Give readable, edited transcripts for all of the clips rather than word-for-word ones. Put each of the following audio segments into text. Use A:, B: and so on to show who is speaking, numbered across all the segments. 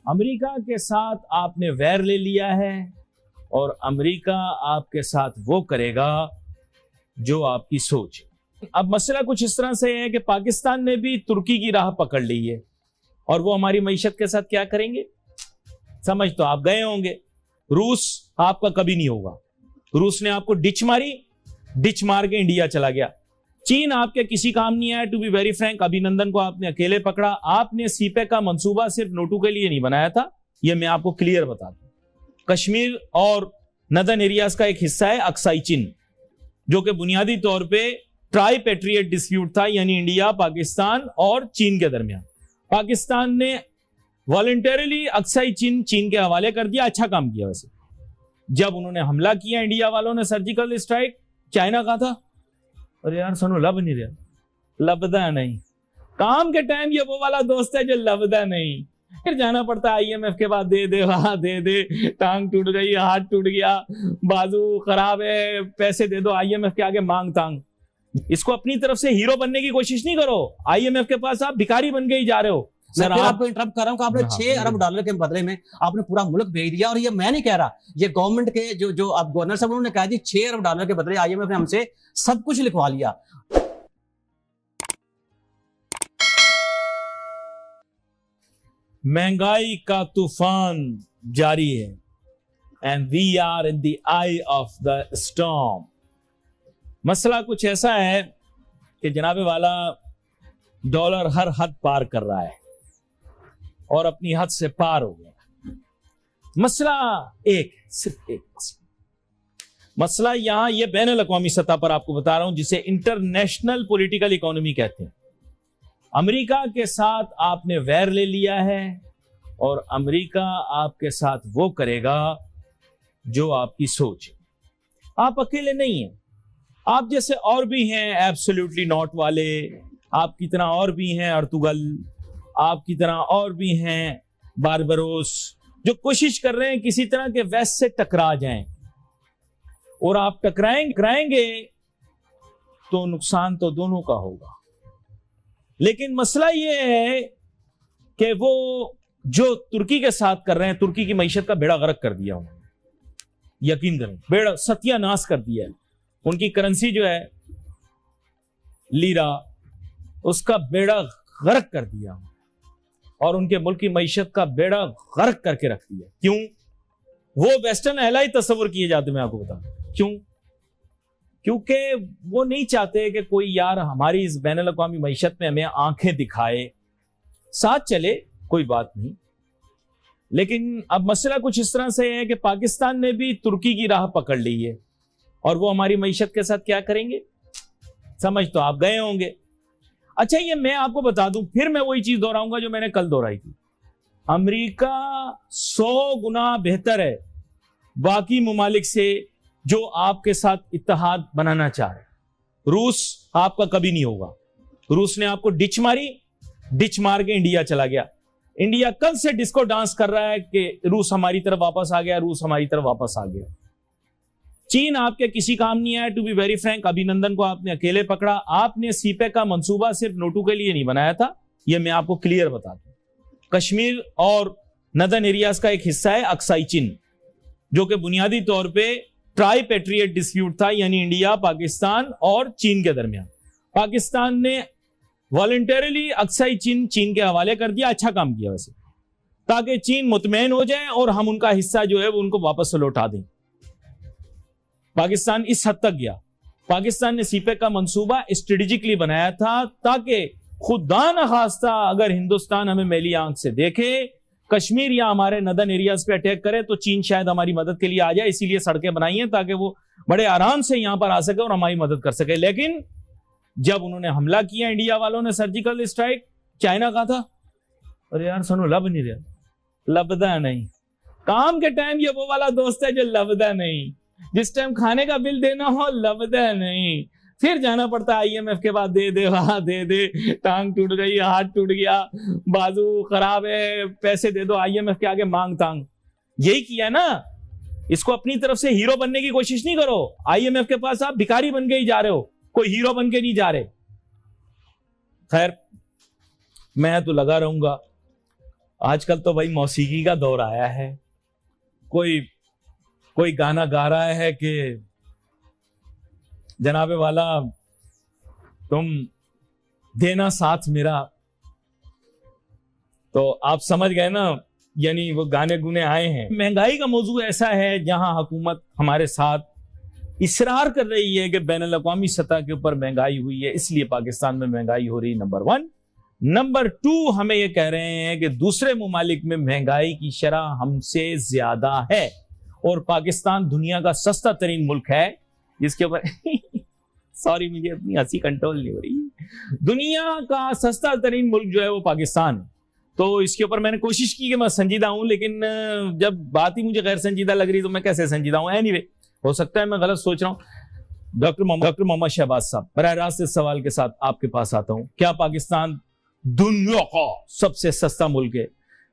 A: America के साथ आपने वैर ले लिया है और अमेरिका आपके साथ वो करेगा जो आपकी सोच है। अब मसला कुछ इस तरह से है कि पाकिस्तान ने भी तुर्की की राह पकड़ ली है और वो हमारी मईशत के साथ क्या करेंगे समझ तो आप गए होंगे। रूस आपका कभी नहीं होगा। रूस ने आपको डिच मारी, डिच मार के इंडिया चला गया। चीन आपके किसी काम नहीं आया। टू बी वेरी फ्रैंक, अभिनंदन को आपने अकेले पकड़ा। आपने सीपेक का मंसूबा सिर्फ नोटू के लिए नहीं बनाया था, यह मैं आपको क्लियर बता दूं। कश्मीर और नदर्न एरियाज का एक हिस्सा है अक्साई चीन, जो कि बुनियादी तौर पे ट्राई पेट्रियट डिस्प्यूट था, यानी इंडिया, पाकिस्तान और चीन के दरमियान। पाकिस्तान ने वॉलंटरीली अक्साई चीन के हवाले कर दिया। अच्छा काम किया। वैसे जब उन्होंने हमला किया इंडिया वालों ने, सर्जिकल स्ट्राइक, चाइना कहा था अरे यार सुनो लब नहीं रहा, लबदा नहीं। काम के टाइम ये वो वाला दोस्त है जो लबदा नहीं। फिर जाना पड़ता है आईएमएफ के बाद, दे दे वहां दे दे, टांग टूट गई, हाथ टूट गया, बाजू खराब है, पैसे दे दो, आईएमएफ के आगे मांग तांग। इसको अपनी तरफ से हीरो बनने की कोशिश नहीं करो। आईएमएफ के पास आप भिखारी बन के ही जा रहे हो।
B: सर आपको इंटरप्ट कर रहा हूं कि आपने 6 अरब डॉलर के बदले में आपने पूरा मुल्क भेज दिया। और ये मैं नहीं कह रहा, ये गवर्नमेंट के जो आप गवर्नर साहब उन्होंने कहा जी 6 अरब डॉलर के बदले आईएमएफ ने हमसे सब कुछ लिखवा लिया।
A: महंगाई का तूफान जारी है and we are in the eye of the storm. मसला कुछ ऐसा है कि जनाबे वाला डॉलर हर हद पार कर रहा है और अपनी हद से पार हो गया। मसला सिर्फ एक मसला यहां यह बैनुल अक़वामी सतह पर आपको बता रहा हूं, जिसे इंटरनेशनल पॉलिटिकल इकोनॉमी कहते हैं। अमेरिका के साथ आपने वैर ले लिया है और अमेरिका आपके साथ वो करेगा जो आपकी सोच है। आप अकेले नहीं हैं, आप जैसे और भी हैं एब्सोल्युटली नॉट वाले, आपकी तरह और भी हैं अर्तुगल, आपकी तरह और भी हैं बारबरोस, जो कोशिश कर रहे हैं किसी तरह के वेस्ट से टकरा जाएं। और आप टकराएंगे तो नुकसान तो दोनों का होगा। लेकिन मसला यह है कि वो जो तुर्की के साथ कर रहे हैं, तुर्की की मईशत का बेड़ा गर्क कर दिया उन्होंने, यकीन करें, बेड़ा सत्यानाश कर दिया है। उनकी करेंसी जो है लीरा, उसका बेड़ा गर्क कर दिया और उनके मुल्क की मईशत का बेड़ा गर्क करके रख दिया। क्यों? वो वेस्टर्न एलाई तस्वुर किए जाते, मैं आपको बताऊं क्यों। क्योंकि वो नहीं चाहते कि कोई यार हमारी इस बैनुल अक़वामी मईशत में हमें आंखें दिखाए, साथ चले, कोई बात नहीं। लेकिन अब मसला कुछ इस तरह से है कि पाकिस्तान ने भी तुर्की की राह पकड़ ली है और वो हमारी मईशत के साथ क्या करेंगे समझ तो आप गए होंगे। अच्छा, ये मैं आपको बता दूं, फिर मैं वही चीज दोहराऊंगा जो मैंने कल दोहराई थी। अमेरिका 100 गुना बेहतर है बाकी मुमालिक से जो आपके साथ इत्तेहाद बनाना चाह रहे। रूस आपका कभी नहीं होगा। रूस ने आपको डिच मारी, डिच मार के इंडिया चला गया। इंडिया कल से डिस्को डांस कर रहा है कि रूस हमारी तरफ वापस आ गया, रूस हमारी तरफ वापस आ गया। चीन आपके किसी काम नहीं आया। टू बी वेरी फ्रैंक, अभिनंदन को आपने अकेले पकड़ा। आपने सीपेक का मंसूबा सिर्फ नोटू के लिए नहीं बनाया था, यह मैं आपको क्लियर बता दूं। कश्मीर और नदर्न एरियाज का एक हिस्सा है अक्साई चीन, जो कि बुनियादी तौर पे ट्राई पेट्रियट डिस्प्यूट था, यानी इंडिया, पाकिस्तान और चीन के दरमियान। पाकिस्तान ने वॉलंटरीली अक्साई चीन के हवाले कर दिया। अच्छा काम किया वैसे, ताकि चीन मुतमईन हो जाए और हम उनका हिस्सा जो है वो उनको वापस से लौटा दें। पाकिस्तान इस हद तक गया। पाकिस्तान ने सीपेक का मंसूबा स्ट्रेटेजिकली बनाया था ताकि खुदा न खास्ता अगर हिंदुस्तान हमें मैली आंख से देखे, कश्मीर या हमारे नदर्न एरियाज पे अटैक करे, तो चीन शायद हमारी मदद के लिए आ जाए। इसीलिए सड़कें बनाई हैं ताकि वो बड़े आराम से यहां पर आ सके और हमारी मदद कर सके। लेकिन जब उन्होंने हमला किया इंडिया वालों ने, सर्जिकल स्ट्राइक, चाइना कहा था अरे यार सुनो लब नहीं रहा, लबदा नहीं। काम के टाइम ये वो वाला दोस्त है जो लबदा नहीं, जिस टाइम खाने का बिल देना हो लबदा नहीं। फिर जाना पड़ता है आईएमएफ के बाद, दे दे वहां दे दे, टांग टूट गई, हाथ टूट गया, बाजू खराब है, पैसे दे दो, आईएमएफ के आगे मांग तांग। यही किया ना। इसको अपनी तरफ से हीरो बनने की कोशिश नहीं करो। आईएमएफ के पास आप भिखारी बन के ही जा रहे हो, कोई हीरो बन के नहीं जा रहे। खैर, मैं तो लगा रहूंगा। आजकल तो भाई मौसीकी का दौर आया है, कोई गाना गा रहा है कि जनाबे वाला तुम देना साथ मेरा, तो आप समझ गए ना, यानी वो गाने गुने आए हैं। महंगाई का मौजू ऐसा है जहां हुकूमत हमारे साथ इसरार कर रही है कि बैनुल अक़वामी सतह के ऊपर महंगाई हुई है, इसलिए पाकिस्तान में महंगाई हो रही, नंबर 1। नंबर 2, हमें ये कह रहे हैं कि दूसरे मुमालिक में महंगाई की शरह हमसे ज्यादा है और पाकिस्तान दुनिया का सस्ता तरीन मुल्क है, जिसके ऊपर सॉरी मुझे अपनी हंसी कंट्रोल नहीं हो रही, दुनिया का सस्ता तरीन मुल्क जो है वो पाकिस्तान है। तो इसके ऊपर मैंने कोशिश की कि मैं संजीदा हूं, लेकिन जब बात ही मुझे गैर संजीदा लग रही तो मैं कैसे संजीदा हूं। एनीवे, हो सकता है मैं गलत सोच रहा हूं। डॉक्टर मोहम्मद शहबाज साहब, बराह रास्त इस सवाल के साथ आपके पास आता हूं, क्या पाकिस्तान दुनिया का सबसे सस्ता मुल्क है?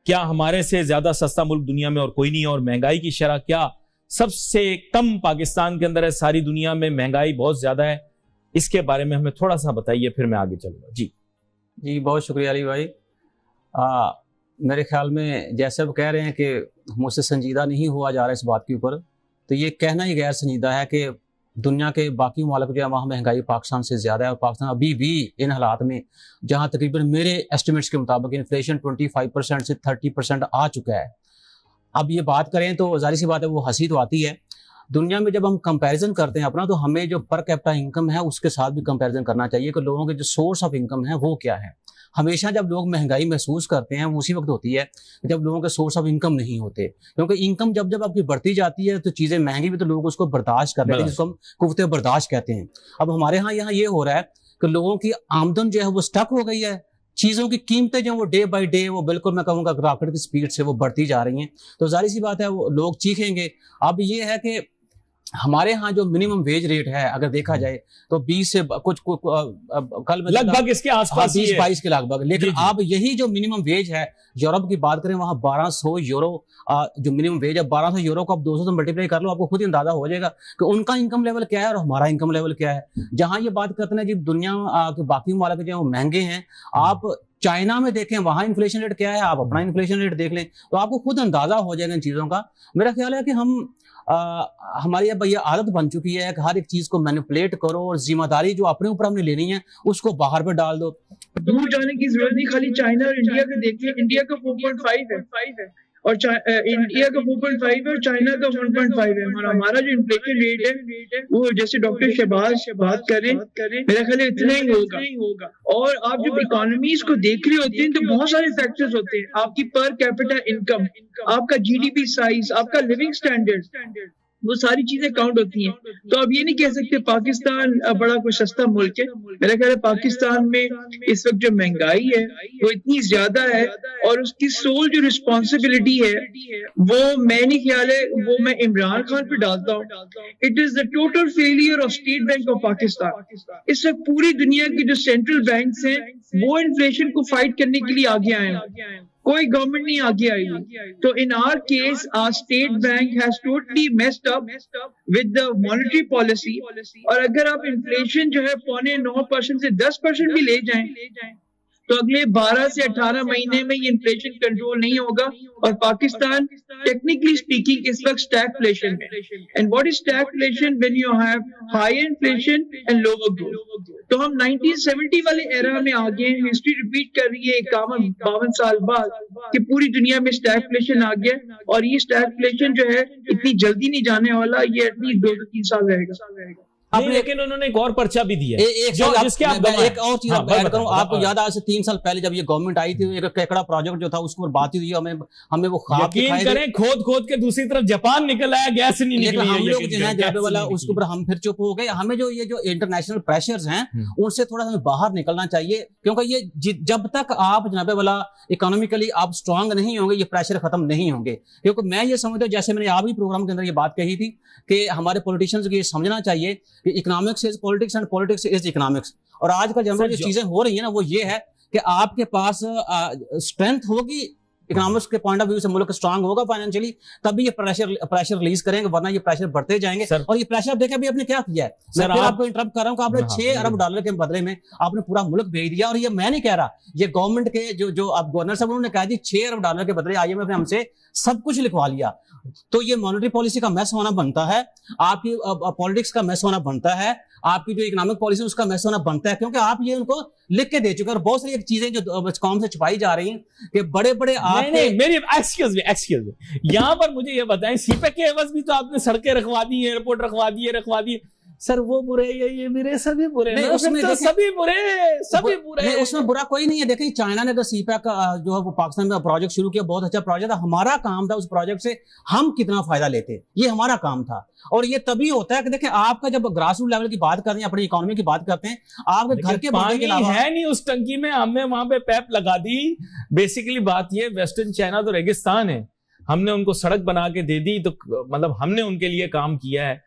A: क्या हमारे से ज्यादा सस्ता मुल्क दुनिया में और कोई नहीं है? और महंगाई की शरह क्या सबसे कम पाकिस्तान के अंदर है? सारी दुनिया में महंगाई बहुत ज्यादा है, इसके बारे में हमें थोड़ा सा बताइए, फिर मैं आगे चलूंगा। जी
B: बहुत शुक्रिया अली भाई। मेरे ख्याल में जैसे वो कह रहे हैं कि मुझसे संजीदा नहीं हुआ जा रहा इस बात के ऊपर, तो ये कहना ही गैर संजीदा है कि दुनिया के बाकी मुमालिक जो है वहाँ महंगाई पाकिस्तान से ज़्यादा है, और पाकिस्तान अभी भी इन हालात में जहाँ तकरीबन मेरे एस्टिमेट्स के मुताबिक इन्फ्लेशन 25% से 30% आ चुका है। अब ये बात करें तो जाहिर सी बात है वो हंसी तो आती है। दुनिया में जब हम कंपैरिजन करते हैं अपना, तो हमें जो पर कैपिटा इनकम है उसके साथ भी कंपैरिजन करना चाहिए कि लोगों के जो सोर्स ऑफ इनकम है वो क्या है। हमेशा जब लोग महंगाई महसूस करते हैं वो उसी वक्त होती है जब लोगों के सोर्स ऑफ इनकम नहीं होते, क्योंकि इनकम जब जब आपकी बढ़ती जाती है तो चीज़ें महंगी भी, तो लोग उसको बर्दाश्त कर लेते हैं, जिसको हम कुव्वत बर्दाश्त कहते हैं। अब हमारे यहाँ ये हो रहा है कि लोगों की आमदन जो है वो स्टक हो गई है, चीज़ों की कीमतें जो वो डे बाय डे वो बिल्कुल मैं कहूँगा रॉकेट की स्पीड से वो बढ़ती जा रही हैं, तो जाहिर सी बात है वो लोग चीखेंगे। अब ये है कि हमारे यहाँ जो मिनिमम वेज रेट है अगर देखा जाए तो 20 से कुछ कल
A: लगभग इसके आसपास
B: 20-22 के लगभग, लेकिन अब यही जो मिनिमम वेज है यूरोप की बात करें वहाँ 1200 यूरो जो मिनिमम वेज है, 1200 यूरो को आप 200 से मल्टीप्लाई कर लो, आपको खुद ही अंदाजा हो जाएगा कि उनका इनकम लेवल क्या है और हमारा इनकम लेवल क्या है। जहाँ ये बात करते हैं जी दुनिया के बाकी मुमालिक जो महंगे हैं, आप चाइना में देखें वहाँ इन्फ्लेशन रेट क्या है, आप अपना इन्फ्लेशन रेट देख लें तो आपको खुद अंदाजा हो जाएगा इन चीज़ों का। मेरा ख्याल है कि हम हमारी अब ये आदत बन चुकी है कि हर एक चीज को मैनिपुलेट करो और जिम्मेदारी जो अपने ऊपर हमने लेनी है उसको बाहर पे डाल दो।
C: दूर जाने की जरूरत नहीं, खाली चाइना और इंडिया का देखिए, इंडिया का 4.5 है और इंडिया का 4.5 है और चाइना का 1.5 है। हमारा जो इन्फ्लेशन रेट है वो जैसे डॉक्टर शहबाज बात करें, मेरा ख्याल इतना ही होगा। और आप जब इकोनॉमीज को देख रहे होते हैं तो बहुत सारे फैक्टर्स होते हैं, आपकी पर कैपिटा इनकम, आपका जीडीपी साइज, आपका लिविंग स्टैंडर्ड, वो सारी चीजें काउंट होती हैं। तो अब ये नहीं कह सकते पाकिस्तान बड़ा कोई सस्ता मुल्क है। मेरा ख्याल है पाकिस्तान में इस वक्त जो महंगाई है वो इतनी ज्यादा है और उसकी सोल जो रिस्पॉन्सिबिलिटी है वो मैं नहीं ख्याल है वो मैं इमरान खान पे डालता हूँ। It is the total failure of state bank of Pakistan. इस वक्त पूरी दुनिया की जो सेंट्रल बैंक हैं वो इन्फ्लेशन को फाइट करने के लिए आगे आए हैं, कोई गवर्नमेंट नहीं आगे आई। तो in our case our State Bank has totally messed up with the monetary policy. और अगर आप इन्फ्लेशन जो है 9.5% से 10% भी ले जाएं तो अगले 12 से 18 महीने में ये इन्फ्लेशन कंट्रोल नहीं होगा और पाकिस्तान टेक्निकली स्पीकिंग इस वक्त स्टैगफ्लेशन में। And what is stagflation? When you have high inflation and lower growth. तो हम 1970 वाले एरा में आ गए हैं, हिस्ट्री रिपीट कर रही है 51-52 साल बाद कि पूरी दुनिया में स्टैगफ्लेशन आ गया और ये स्टैगफ्लेशन जो है इतनी जल्दी नहीं जाने वाला, ये एटलीस्ट 2 से 3 साल रहेगा।
A: लेकिन उन्होंने एक और पर्चा भी दिया
B: एक और चीज ऐड करूं, आपको याद है आज 3 साल पहले जब ये गवर्नमेंट आई थी एक केकड़ा प्रोजेक्ट जो था उसके ऊपर बात हुई, हमें वो ख्वाब
A: दिखाए करें, खोद के दूसरी तरफ जापान निकल आया, गैस नहीं निकली,
B: हम लोग जो है जब वाला उसके ऊपर हम फिर चुप हो गए। हमें जो ये जो इंटरनेशनल प्रेशर्स हैं उनसे थोड़ा सा बाहर निकलना चाहिए, क्योंकि ये जब तक आप जनाबे वाला इकोनॉमिकली आप स्ट्रांग नहीं होंगे ये प्रेशर खत्म नहीं होंगे। क्योंकि मैं ये समझता हूँ, जैसे मैंने आप ही प्रोग्राम के अंदर ये बात कही थी कि हमारे पॉलिटिशियंस को ये समझना चाहिए कि economics is politics and politics is economics. और आज का जनरल जो चीजें हो रही है ना वो ये है कि आपके पास स्ट्रेंथ होगी इकोनॉमिक्स के पॉइंट ऑफ व्यू से मुल्क स्ट्रांग होगा फाइनेंशियली, तभी ये प्रेशर रिलीज करेंगे, वरना ये प्रेशर बढ़ते जाएंगे। और ये प्रेशर देखें अभी आपने क्या किया है,
A: सर
B: मैं आपको इंटरप्ट कर रहा हूं कि आपने 6 अरब डॉलर के बदले में आपने पूरा मुल्क भेज दिया। और ये मैं नहीं कह रहा, ये गवर्नमेंट के जो आप गवर्नर साहब उन्होंने कहा जी 6 अरब डॉलर के बदले IMF ने हमसे सब कुछ लिखवा लिया। तो ये मॉनेटरी पॉलिसी का मैस होना बनता है, आपकी पॉलिटिक्स का मैस होना बनता है, आपकी जो इकोनॉमिक पॉलिसी उसका मैस होना बनता है, क्योंकि आप ये उनको लिख के दे चुके हैं। और बहुत सारी चीजें जो कौम से छुपाई जा रही हैं कि बड़े बड़े
A: नहीं, मेरी एक्सक्यूज मी यहाँ पर मुझे ये बताएं, सीपेक के एवज भी तो आपने सड़कें रखवा दी, एयरपोर्ट रखवा दिए सर, वो बुरे ये मेरे सभी बुरे
B: नहीं, उसमें
A: तो सभी बुरे
B: उसमें बुरा कोई नहीं है। देखिए चाइना ने तो सीपैक का जो है वो पाकिस्तान में प्रोजेक्ट शुरू किया, बहुत अच्छा प्रोजेक्ट था। हमारा काम था उस प्रोजेक्ट से हम कितना फायदा लेते, ये हमारा काम था। और ये तभी होता है कि देखिए आपका जब ग्रास रूट लेवल की बात करते हैं, अपनी इकोनॉमी की बात करते हैं, आपके घर के
A: पानी
B: के अलावा
A: है नहीं उस टंकी में, हमने वहां पे पैप लगा दी। बेसिकली बात ये, वेस्टर्न चाइना तो रेगिस्तान है, हमने उनको सड़क बना के दे दी, तो मतलब हमने उनके लिए काम किया है।